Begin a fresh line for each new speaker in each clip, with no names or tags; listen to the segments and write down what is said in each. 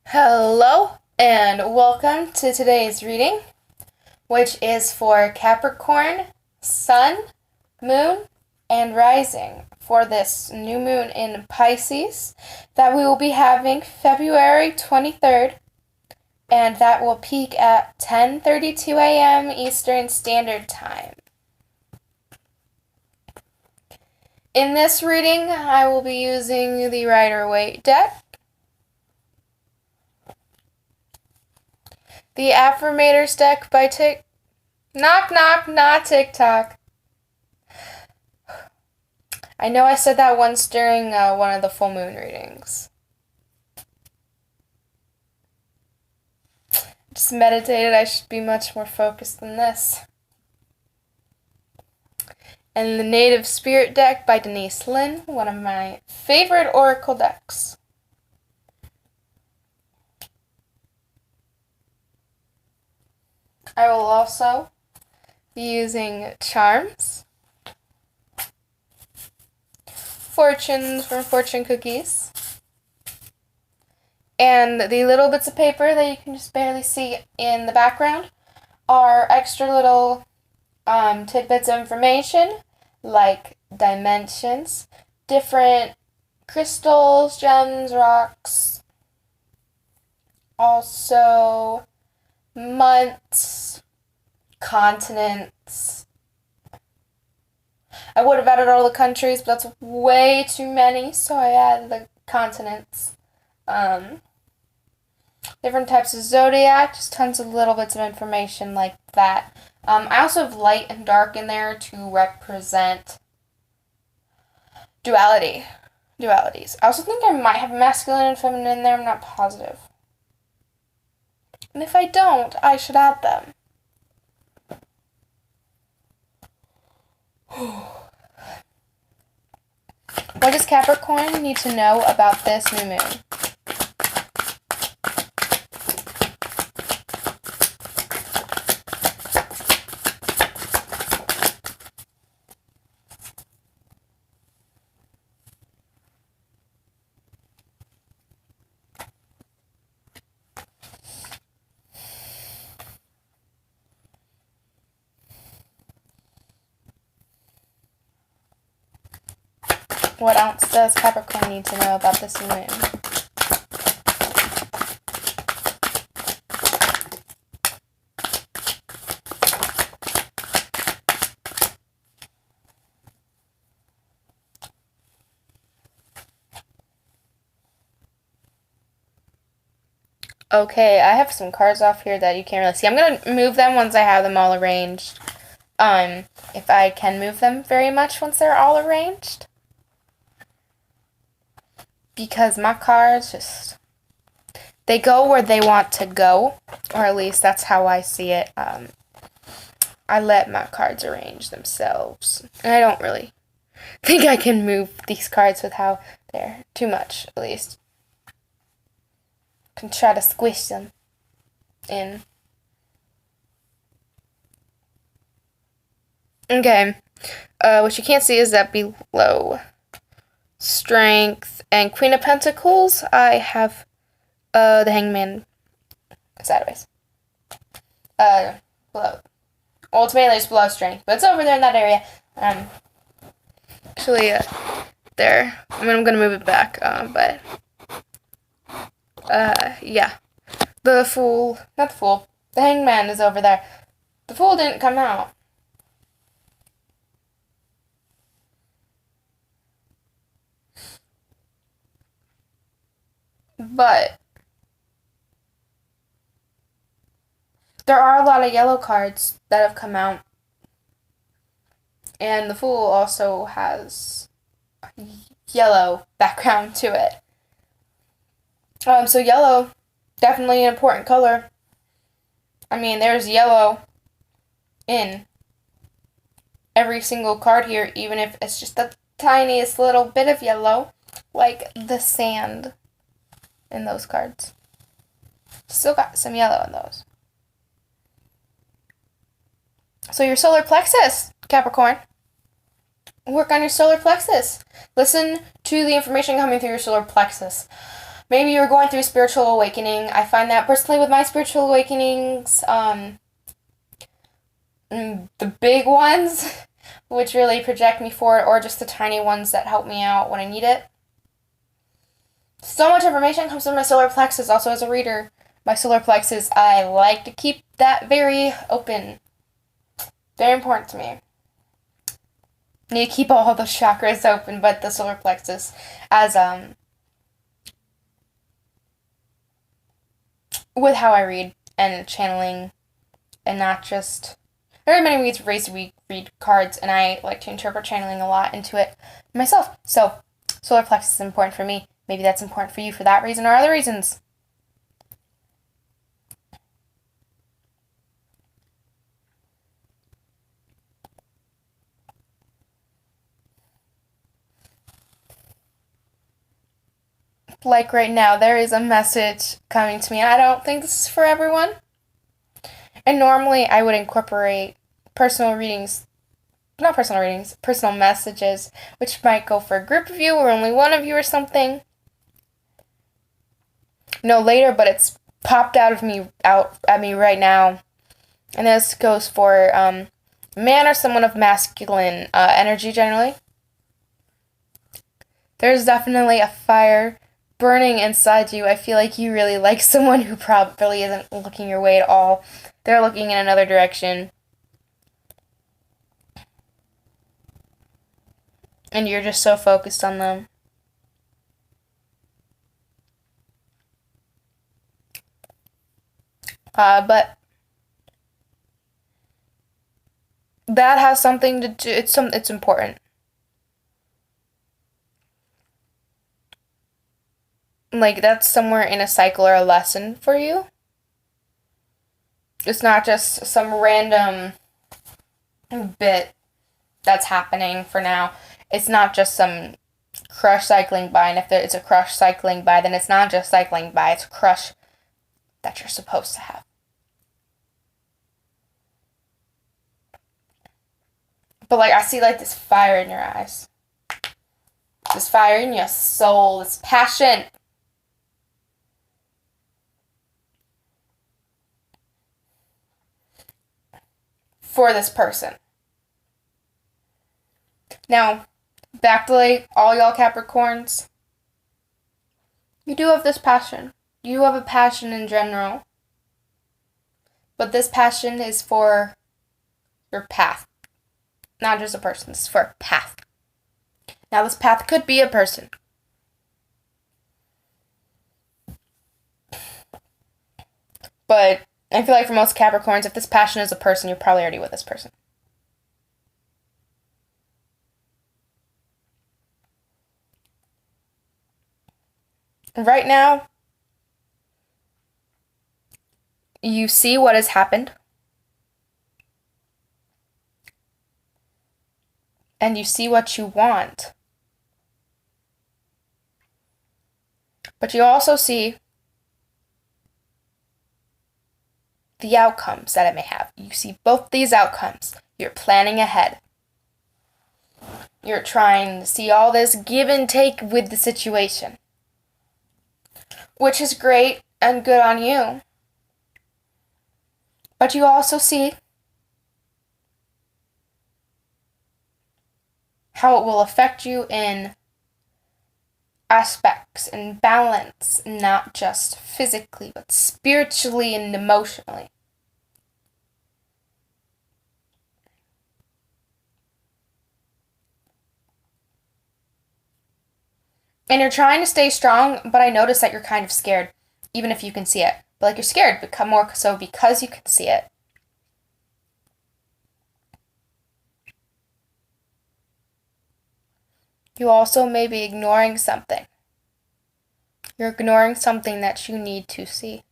Hello, and welcome to today's reading, which is for Capricorn, Sun, Moon, and Rising for this new moon in Pisces that we will be having February 23rd, and that will peak at 10:32 a.m. Eastern Standard Time. In this reading, I will be using the Rider-Waite deck, the Affirmators deck by Knock Knock, not TikTok. I know I said that once during one of the full moon readings. Just meditated, I should be much more focused than this. And the Native Spirit deck by Denise Lynn, one of my favorite oracle decks. I will also be using charms, fortunes from fortune cookies, and the little bits of paper that you can just barely see in the background are extra little tidbits of information like dimensions, different crystals, gems, rocks, also months, continents. I would have added all the countries, but that's way too many, so I added the continents. Different types of zodiac, just tons of little bits of information like that. I also have light and dark in there to represent dualities. I also think I might have masculine and feminine in there, I'm not positive. And if I don't, I should add them. What does Capricorn need to know about this new moon? What else does Capricorn need to know about this new moon? Okay, I have some cards off here that you can't really see. I'm going to move them once I have them all arranged. If I can move them very much once they're all arranged. Because my cards just, they go where they want to go, or at least that's how I see it. I let my cards arrange themselves, and I don't really think I can move these cards with how they're too much, at least. Can try to squish them in. Okay, what you can't see is that below Strength and Queen of Pentacles, I have the Hangman sideways. Below. Ultimately, it's below Strength, but it's over there in that area. Actually, there. I mean, I'm gonna move it back, but yeah. The Fool, not the Fool. The Hangman is over there. The Fool didn't come out. But there are a lot of yellow cards that have come out. And the Fool also has a yellow background to it. So yellow, definitely an important color. I mean, there's yellow in every single card here, even if it's just the tiniest little bit of yellow, like the sand in those cards. Still got some yellow in those. So your solar plexus, Capricorn. Work on your solar plexus. Listen to the information coming through your solar plexus. maybe you're going through spiritual awakening. I find that personally with my spiritual awakenings, the big ones, which really project me forward, or just the tiny ones that help me out when I need it. So much information comes from my solar plexus. Also, as a reader, my solar plexus, I like to keep that very open. Very important to me. Need to keep all the chakras open, but the solar plexus as with how I read and channeling, and not just very many ways we read cards, and I like to interpret channeling a lot into it myself. So solar plexus is important for me. Maybe that's important for you for that reason or other reasons. Like right now, there is a message coming to me. I don't think this is for everyone. And normally I would incorporate personal messages, which might go for a group of you or only one of you or something. No, later, but it's popped out at me right now. And this goes for man or someone of masculine energy generally. There's definitely a fire burning inside you. I feel like you really like someone who probably isn't looking your way at all. They're looking in another direction. And you're just so focused on them. But that has something to do. It's important. Like, that's somewhere in a cycle or a lesson for you. It's not just some random bit that's happening for now. It's not just some crush cycling by, and if it's a crush cycling by, then it's not just cycling by, it's a crush that you're supposed to have. But, like, I see, like, this fire in your eyes. This fire in your soul, this passion. For this person. Now, back to, like, all y'all Capricorns. You do have this passion. You have a passion in general. But this passion is for your path. Not just a person. It's for a path. Now, this path could be a person. But I feel like for most Capricorns, if this passion is a person, you're probably already with this person. Right now, you see what has happened. And you see what you want. But you also see the outcomes that it may have. You see both these outcomes. You're planning ahead. You're trying to see all this give and take with the situation. Which is great and good on you. But you also see how it will affect you in aspects and balance, not just physically, but spiritually and emotionally. And you're trying to stay strong, but I notice that you're kind of scared, even if you can see it. But like, you're scared, become more so because you can see it. You also may be ignoring something. You're ignoring something that you need to see.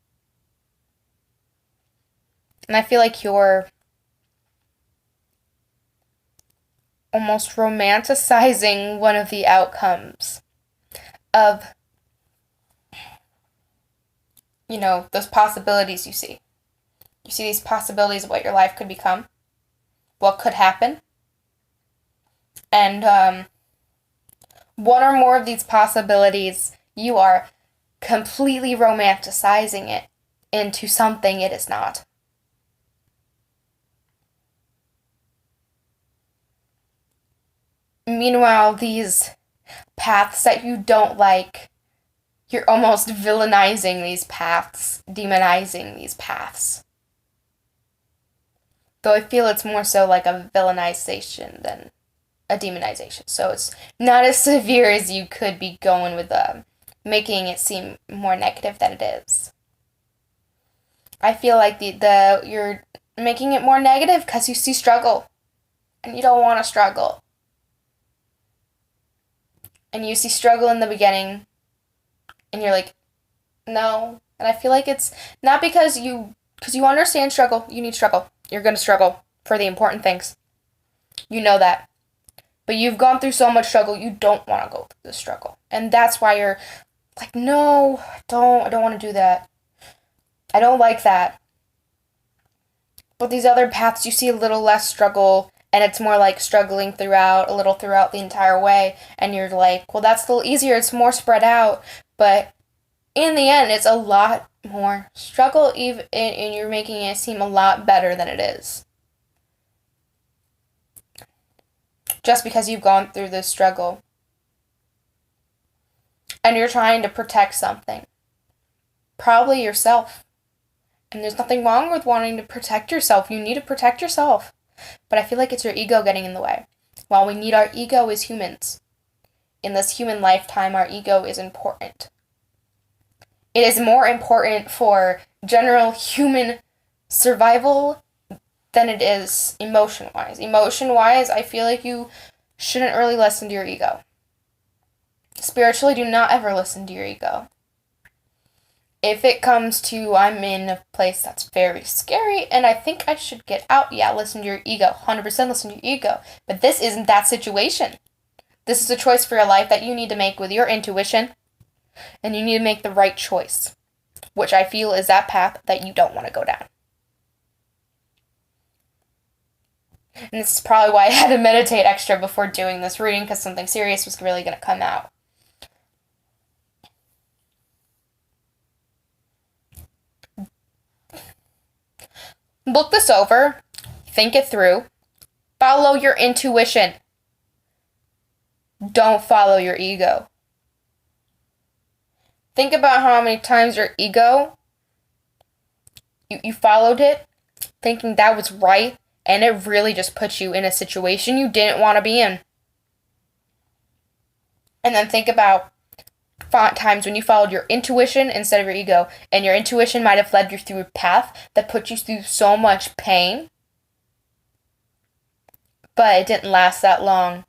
And I feel like you're almost romanticizing one of the outcomes of, you know, those possibilities you see. You see these possibilities of what your life could become, what could happen. And one or more of these possibilities, you are completely romanticizing it into something it is not. Meanwhile, these paths that you don't like, you're almost villainizing these paths, demonizing these paths. Though I feel it's more so like a villainization than a demonization. So it's not as severe as you could be going with making it seem more negative than it is. I feel like you're making it more negative because you see struggle, and you don't want to struggle. And you see struggle in the beginning, and you're like, no. And I feel like it's not because you understand struggle. You need struggle. You're going to struggle for the important things. You know that. But you've gone through so much struggle, you don't want to go through the struggle. And that's why you're like, no, I don't want to do that. I don't like that. But these other paths, you see a little less struggle, and it's more like struggling throughout the entire way. And you're like, well, that's a little easier. It's more spread out. But in the end, it's a lot more struggle, and you're making it seem a lot better than it is. Just because you've gone through this struggle. And you're trying to protect something. Probably yourself. And there's nothing wrong with wanting to protect yourself. You need to protect yourself. But I feel like it's your ego getting in the way. While we need our ego as humans, in this human lifetime, our ego is important. It is more important for general human survival than it is emotion-wise. Emotion-wise, I feel like you shouldn't really listen to your ego. Spiritually, do not ever listen to your ego. If it comes to, I'm in a place that's very scary and I think I should get out, yeah, listen to your ego. 100% listen to your ego. But this isn't that situation. This is a choice for your life that you need to make with your intuition, and you need to make the right choice, which I feel is that path that you don't want to go down. And this is probably why I had to meditate extra before doing this reading, because something serious was really going to come out. Look this over, think it through, follow your intuition. Don't follow your ego. Think about how many times your ego, you followed it, thinking that was right, and it really just put you in a situation you didn't want to be in. And then think about times when you followed your intuition instead of your ego, and your intuition might have led you through a path that put you through so much pain, but it didn't last that long.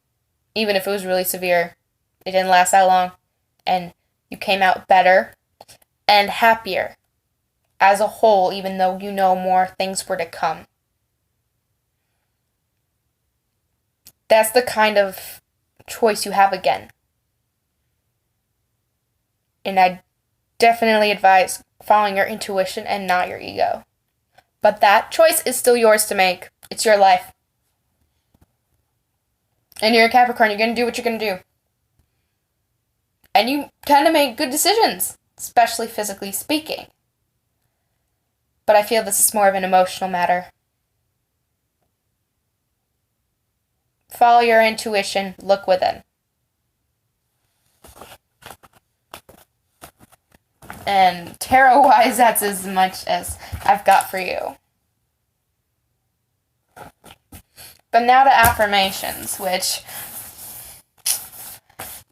Even if it was really severe, it didn't last that long, and you came out better and happier as a whole, even though you know more things were to come. That's the kind of choice you have again. And I definitely advise following your intuition and not your ego. But that choice is still yours to make. It's your life. And you're a Capricorn, you're going to do what you're going to do. And you tend to make good decisions, especially physically speaking. But I feel this is more of an emotional matter. Follow your intuition, look within. And tarot-wise, that's as much as I've got for you. But now to affirmations, which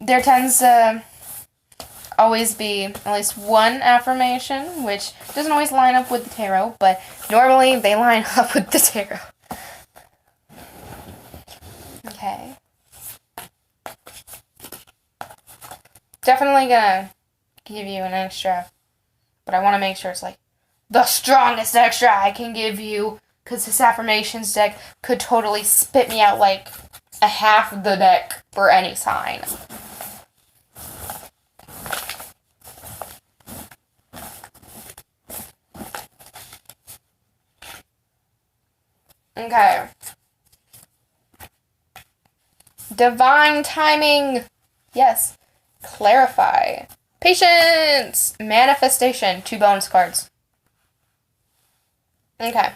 there tends to always be at least one affirmation, which doesn't always line up with the tarot, but normally they line up with the tarot. Okay. Definitely gonna give you an extra, but I want to make sure it's like the strongest extra I can give you, because this affirmations deck could totally spit me out like a half of the deck for any sign. Okay. Divine timing. Yes. Clarify. Patience! Manifestation. 2 bonus cards. Okay.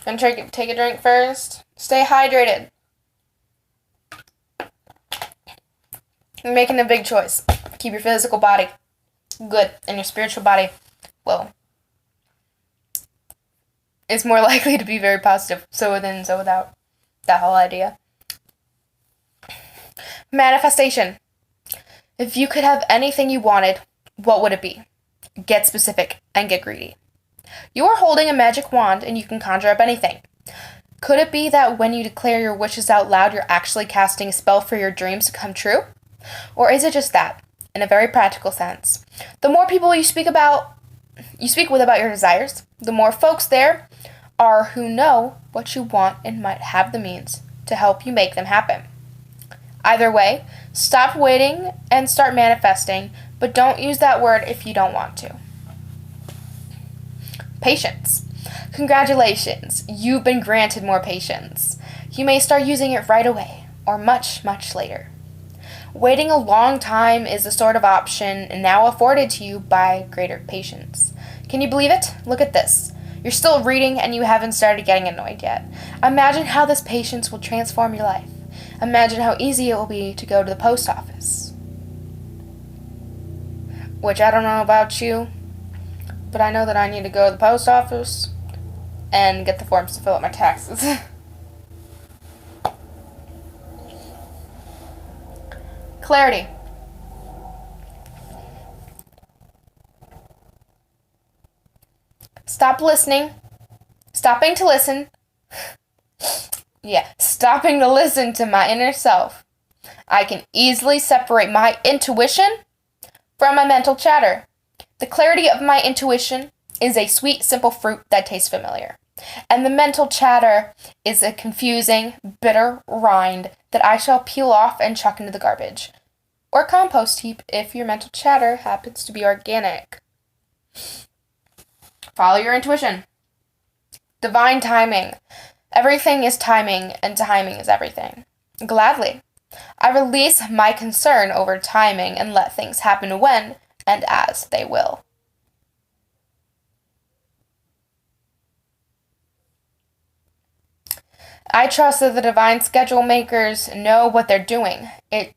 Gonna take a drink first. Stay hydrated. You're making a big choice. Keep your physical body good, and your spiritual body, well, it's more likely to be very positive. So within, so without. That whole idea. Manifestation. If you could have anything you wanted, what would it be? Get specific and get greedy. You are holding a magic wand and you can conjure up anything. Could it be that when you declare your wishes out loud, you're actually casting a spell for your dreams to come true? Or is it just that, in a very practical sense? The more people you speak with about your desires, the more folks there are who know what you want and might have the means to help you make them happen. Either way, stop waiting and start manifesting, but don't use that word if you don't want to. Patience. Congratulations, you've been granted more patience. You may start using it right away, or much, much later. Waiting a long time is the sort of option now afforded to you by greater patience. Can you believe it? Look at this. You're still reading and you haven't started getting annoyed yet. Imagine how this patience will transform your life. Imagine how easy it will be to go to the post office. Which I don't know about you, but I know that I need to go to the post office and get the forms to fill out my taxes. Clarity. Stopping to listen to my inner self. I can easily separate my intuition from my mental chatter. The clarity of my intuition is a sweet, simple fruit that tastes familiar. And the mental chatter is a confusing, bitter rind that I shall peel off and chuck into the garbage. Or compost heap if your mental chatter happens to be organic. Follow your intuition. Divine timing. Everything is timing, and timing is everything. Gladly. I release my concern over timing and let things happen when and as they will. I trust that the divine schedule makers know what they're doing. It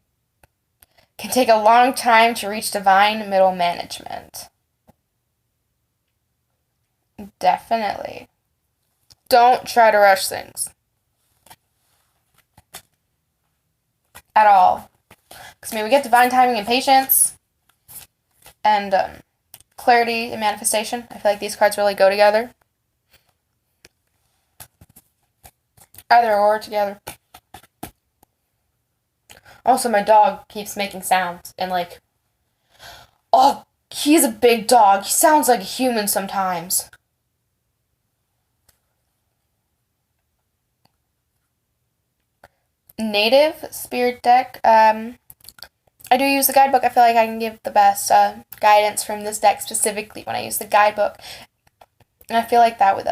can take a long time to reach divine middle management. Definitely. Don't try to rush things. At all. Because we get divine timing and patience and clarity and manifestation. I feel like these cards really go together. Either or together. Also, my dog keeps making sounds and oh, he's a big dog. He sounds like a human sometimes. Native Spirit deck. I do use the guidebook. I feel like I can give the best guidance from this deck specifically when I use the guidebook. And I feel like that with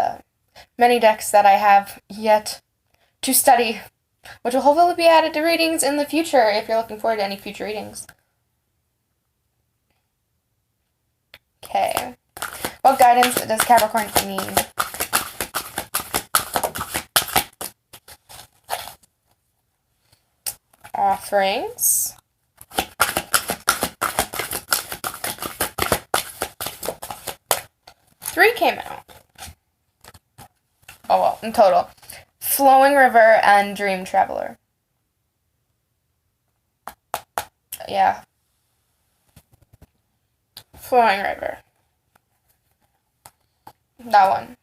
many decks that I have yet to study, which will hopefully be added to readings in the future if you're looking forward to any future readings. Okay. What guidance does Capricorn need? Offerings. Three came out. Oh well, in total. Flowing River and Dream Traveler. Yeah. Flowing River. That one.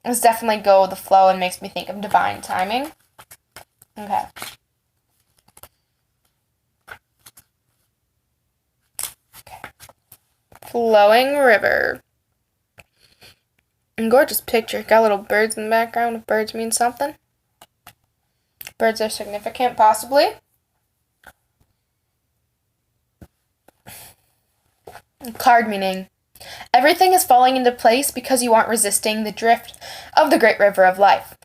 It's definitely go with the flow and makes me think of divine timing. Okay. Flowing River. And gorgeous picture. Got little birds in the background. If birds mean something. Birds are significant, possibly. Card meaning. Everything is falling into place because you aren't resisting the drift of the great river of life.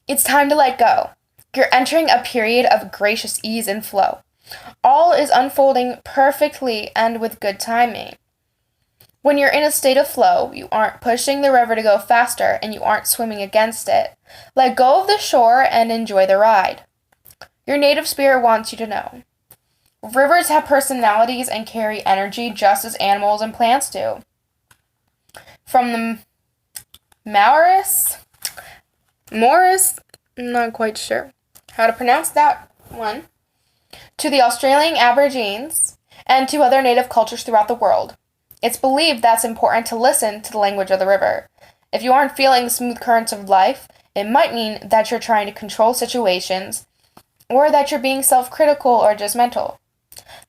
It's time to let go. You're entering a period of gracious ease and flow. All is unfolding perfectly and with good timing. When you're in a state of flow, you aren't pushing the river to go faster and you aren't swimming against it. Let go of the shore and enjoy the ride. Your native spirit wants you to know. Rivers have personalities and carry energy just as animals and plants do. From the Morris, not quite sure how to pronounce that one, to the Australian Aborigines, and to other native cultures throughout the world. It's believed that's important to listen to the language of the river. If you aren't feeling the smooth currents of life, it might mean that you're trying to control situations, or that you're being self-critical or judgmental.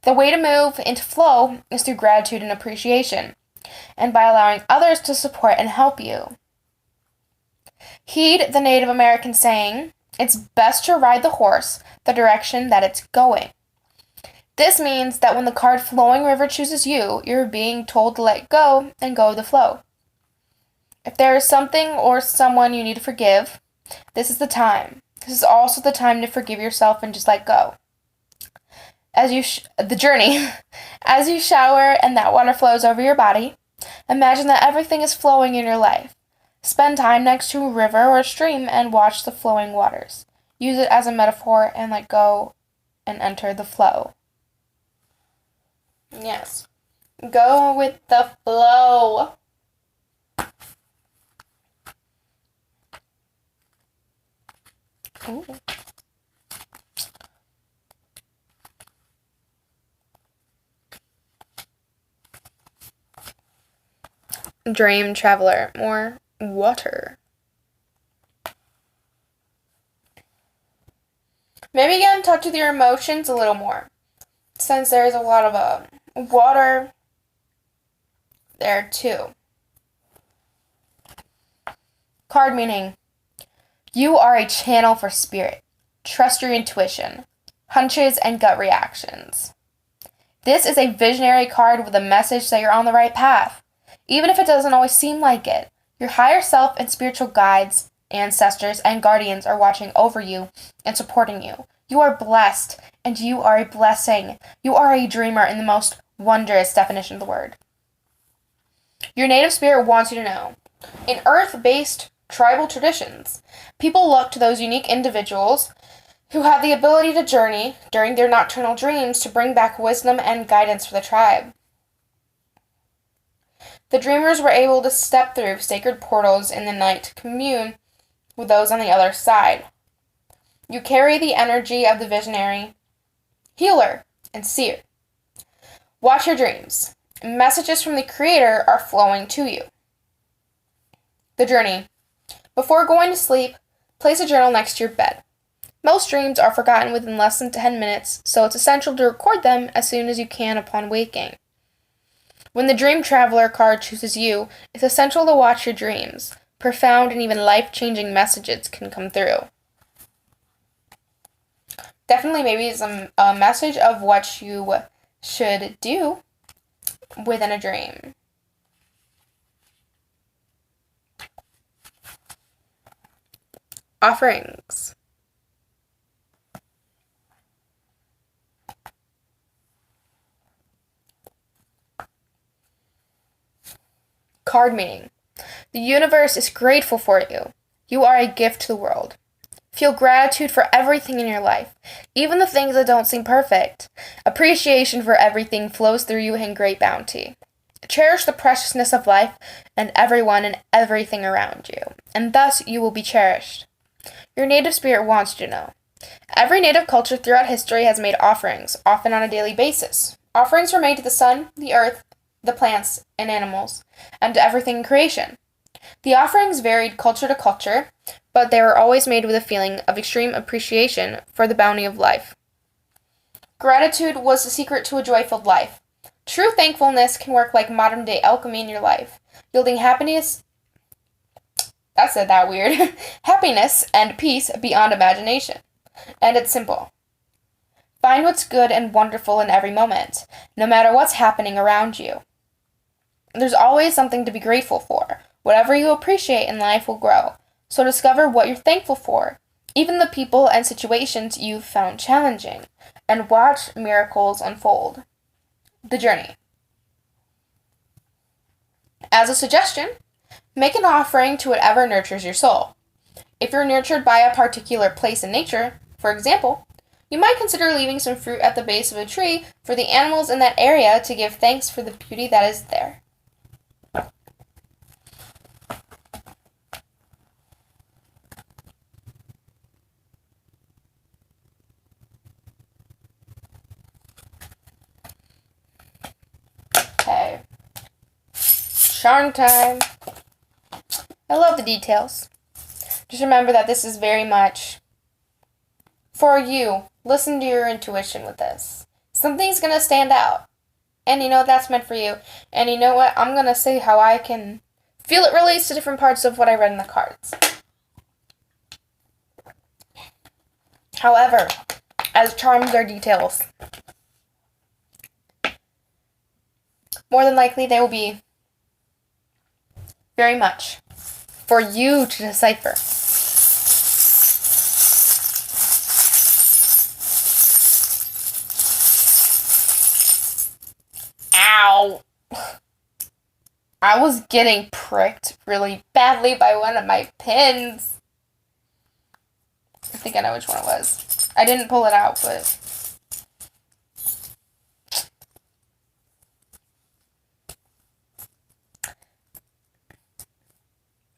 The way to move into flow is through gratitude and appreciation, and by allowing others to support and help you. Heed the Native American saying, it's best to ride the horse the direction that it's going. This means that when the card flowing river chooses you, you're being told to let go and go with the flow. If there is something or someone you need to forgive, this is the time. This is also the time to forgive yourself and just let go. As you as you shower and that water flows over your body, imagine that everything is flowing in your life. Spend time next to a river or a stream and watch the flowing waters. Use it as a metaphor and let go and enter the flow. Yes. Go with the flow. Ooh. Dream traveler, more water. Maybe get in touch with your emotions a little more, since there's a lot of water there too. Card meaning, you are a channel for spirit. Trust your intuition, hunches, and gut reactions. This is a visionary card with a message that you're on the right path. Even if it doesn't always seem like it, your higher self and spiritual guides, ancestors, and guardians are watching over you and supporting you. You are blessed, and you are a blessing. You are a dreamer in the most wondrous definition of the word. Your native spirit wants you to know. In earth-based tribal traditions, people look to those unique individuals who have the ability to journey during their nocturnal dreams to bring back wisdom and guidance for the tribe. The dreamers were able to step through sacred portals in the night to commune with those on the other side. You carry the energy of the visionary, healer, and seer. Watch your dreams. Messages from the Creator are flowing to you. The journey. Before going to sleep, place a journal next to your bed. Most dreams are forgotten within less than 10 minutes, so it's essential to record them as soon as you can upon waking. When the Dream Traveler card chooses you, it's essential to watch your dreams. Profound and even life-changing messages can come through. Definitely maybe some a message of what you should do within a dream. Offerings. Card meaning. The universe is grateful for you. You are a gift to the world. Feel gratitude for everything in your life, even the things that don't seem perfect. Appreciation for everything flows through you in great bounty. Cherish the preciousness of life and everyone and everything around you, and thus you will be cherished. Your native spirit wants you to know. Every native culture throughout history has made offerings, often on a daily basis. Offerings were made to the sun, the earth, the plants and animals, and to everything in creation. The offerings varied culture to culture, but they were always made with a feeling of extreme appreciation for the bounty of life. Gratitude was the secret to a joy-filled life. True thankfulness can work like modern-day alchemy in your life, yielding happiness happiness and peace beyond imagination. And it's simple. Find what's good and wonderful in every moment, no matter what's happening around you. There's always something to be grateful for. Whatever you appreciate in life will grow. So discover what you're thankful for. even the people and situations you've found challenging, and watch miracles unfold. The journey. As a suggestion, make an offering to whatever nurtures your soul. If you're nurtured by a particular place in nature, for example, you might consider leaving some fruit at the base of a tree for the animals in that area to give thanks for the beauty that is there. Okay. Charm time. I love the details. Just remember that this is very much for you. Listen to your intuition with this. Something's going to stand out. And you know that's meant for you. And you know what? I'm going to say how I can feel it relates to different parts of what I read in the cards. However, as charms are details, more than likely they will be very much for you to decipher. Ow! I was getting pricked really badly by one of my pins. I think I know which one it was. I didn't pull it out, but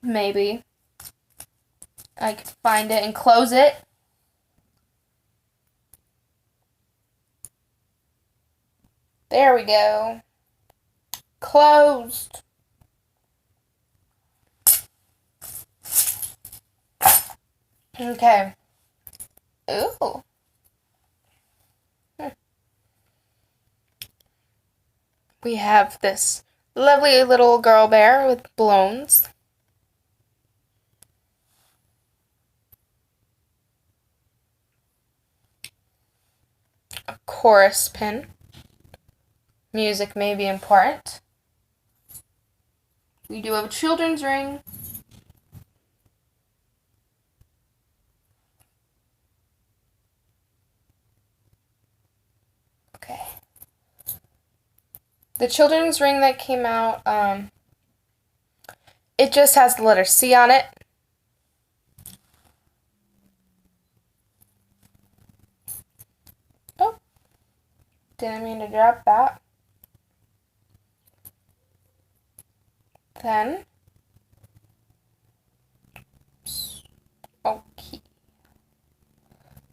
maybe I could find it and close it. There we go. Closed. Okay. Ooh. We have this lovely little girl bear with balloons. A chorus pin. Music may be important. We do have a children's ring. Okay. The children's ring that came out, it just has the letter C on it. Oh, didn't mean to drop that. Then, okay.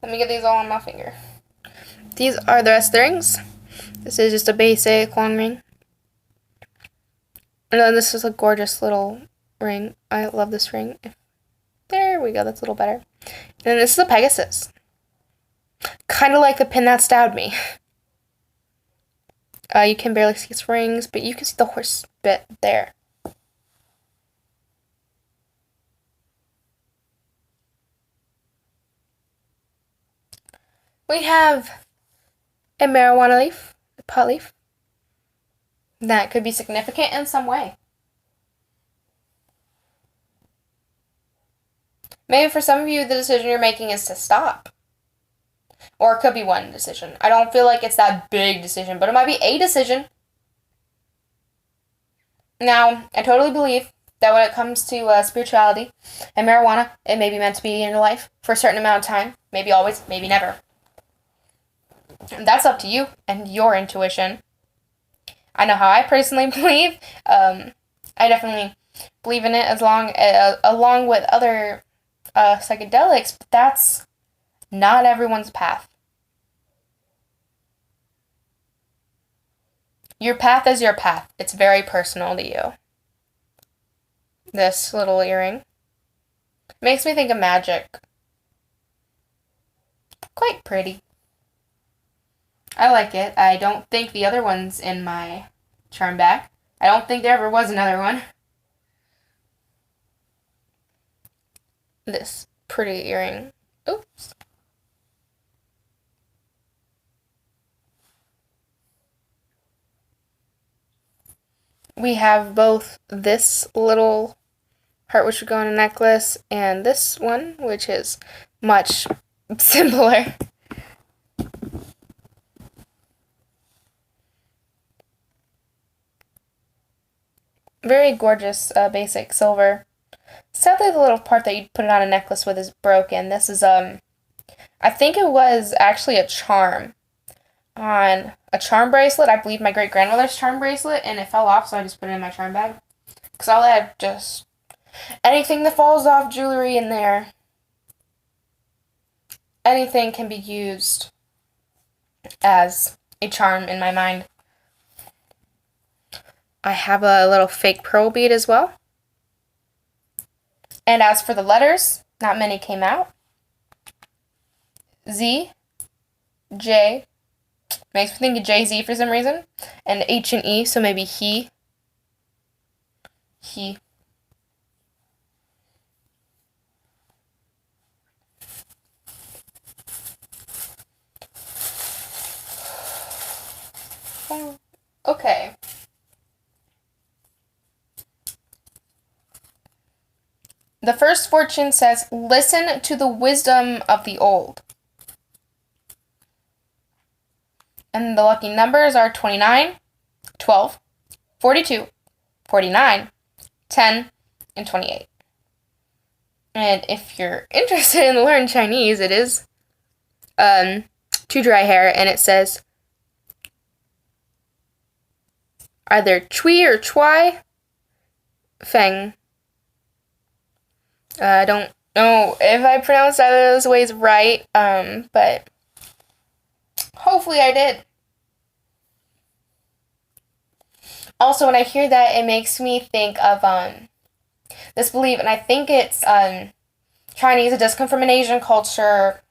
Let me get these all on my finger. These are the rest of the rings. This is just a basic long ring. And then this is a gorgeous little ring. I love this ring. There we go, that's a little better. And then this is a Pegasus. Kind of like the pin that stabbed me. You can barely see its rings, but you can see the horse bit there. We have a marijuana leaf, a pot leaf. That could be significant in some way. Maybe for some of you, the decision you're making is to stop. Or it could be one decision. I don't feel like it's that big decision, but it might be a decision. Now, I totally believe that when it comes to spirituality and marijuana, it may be meant to be in your life for a certain amount of time. Maybe always, maybe never. That's up to you and your intuition. I know how I personally believe. I definitely believe in it along with other psychedelics, but that's not everyone's path. Your path is your path. It's very personal to you. This little earring makes me think of magic. Quite pretty. I like it. I don't think the other one's in my charm bag. I don't think there ever was another one. This pretty earring. Oops. We have both this little heart which would go on a necklace and this one, which is much simpler. Very gorgeous, basic silver. Sadly, the little part that you put it on a necklace with is broken. This is, I think it was actually a charm on a charm bracelet. I believe my great-grandmother's charm bracelet, and it fell off, so I just put it in my charm bag. Because I'll add just anything that falls off jewelry in there. Anything can be used as a charm in my mind. I have a little fake pearl bead as well. And as for the letters, not many came out. Z, J, makes me think of Jay-Z for some reason, and H and E, so maybe he. Okay. The first fortune says, listen to the wisdom of the old. And the lucky numbers are 29, 12, 42, 49, 10, and 28. And if you're interested in learning Chinese, it is to dry hair, and it says either Chui or Chui Feng. I don't know if I pronounced either of those ways right, but hopefully I did. Also, when I hear that, it makes me think of this belief, and I think it's Chinese. It does come from an Asian culture,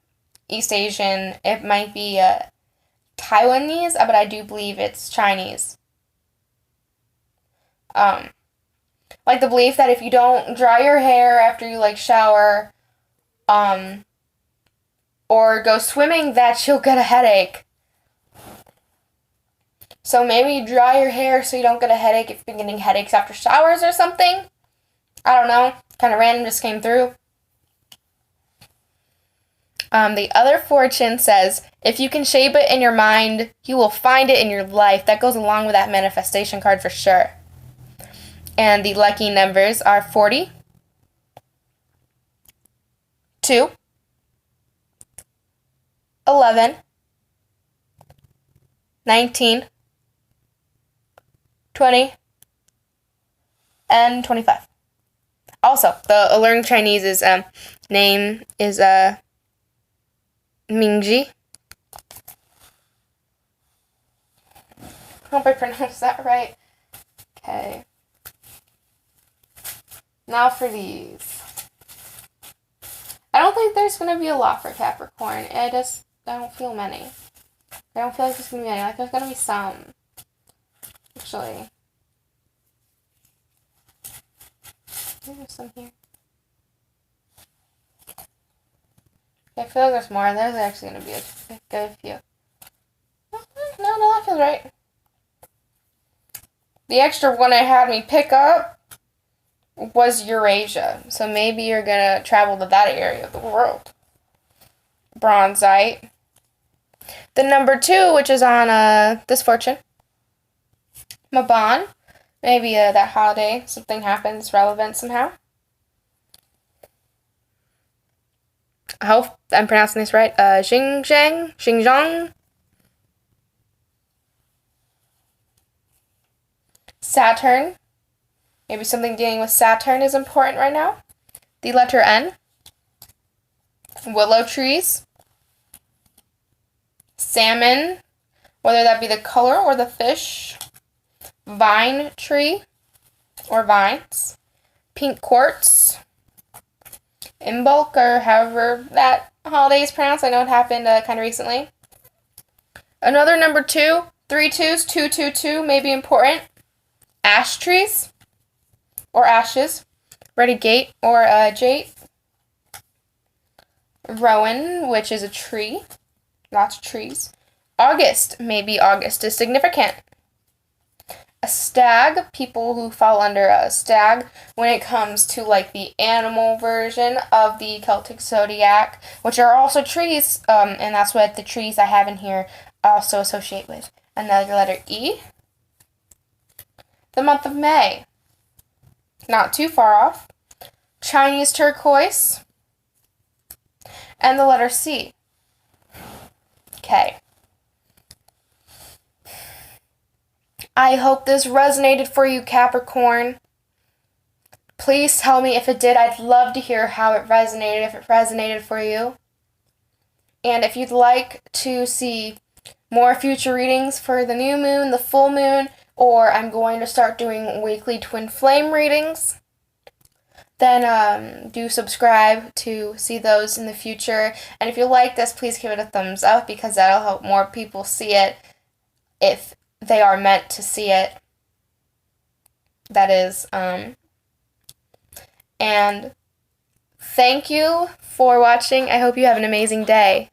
East Asian. It might be Taiwanese, but I do believe it's Chinese. Like the belief that if you don't dry your hair after you shower, or go swimming, that you'll get a headache. So maybe dry your hair so you don't get a headache if you've been getting headaches after showers or something. I don't know. Kind of random, just came through. The other fortune says, if you can shape it in your mind, you will find it in your life. That goes along with that manifestation card for sure. And the lucky numbers are 40, 2, 11, 19, 20, and 25. Also, the learning Chinese name is Mingji. Hope I pronounced that right. Okay. Now for these. I don't think there's going to be a lot for Capricorn. I don't feel many. I don't feel like there's going to be any. There's going to be some. Actually. Maybe there's some here. I feel like there's more. There's actually going to be a good few. No, that feels right. The extra one it had me pick up was Eurasia. So maybe you're going to travel to that area of the world. Bronzite. The number 2, which is on this fortune. Mabon. Maybe that holiday, something happens relevant somehow. I hope I'm pronouncing this right. Xinjiang. Saturn. Maybe something dealing with Saturn is important right now. The letter N. Willow trees. Salmon, whether that be the color or the fish. Vine tree or vines. Pink quartz. Imbolc, or however that holiday is pronounced. I know it happened kind of recently. Another number 2. 3 2s, 222 may be important. Ash trees or ashes. Renegade or jade. Rowan, which is a tree. Lots of trees. August, maybe August is significant. a stag, people who fall under a stag when it comes to like the animal version of the Celtic zodiac, which are also trees, and that's what the trees I have in here also associate with. Another letter E. The month of May. Not too far off. Chinese turquoise. And the letter C. Okay. I hope this resonated for you, Capricorn. Please tell me if it did. I'd love to hear how it resonated, if it resonated for you. And if you'd like to see more future readings for the new moon, the full moon, or I'm going to start doing weekly twin flame readings, then do subscribe to see those in the future. And if you like this, please give it a thumbs up because that'll help more people see it if they are meant to see it. That is, and thank you for watching. I hope you have an amazing day.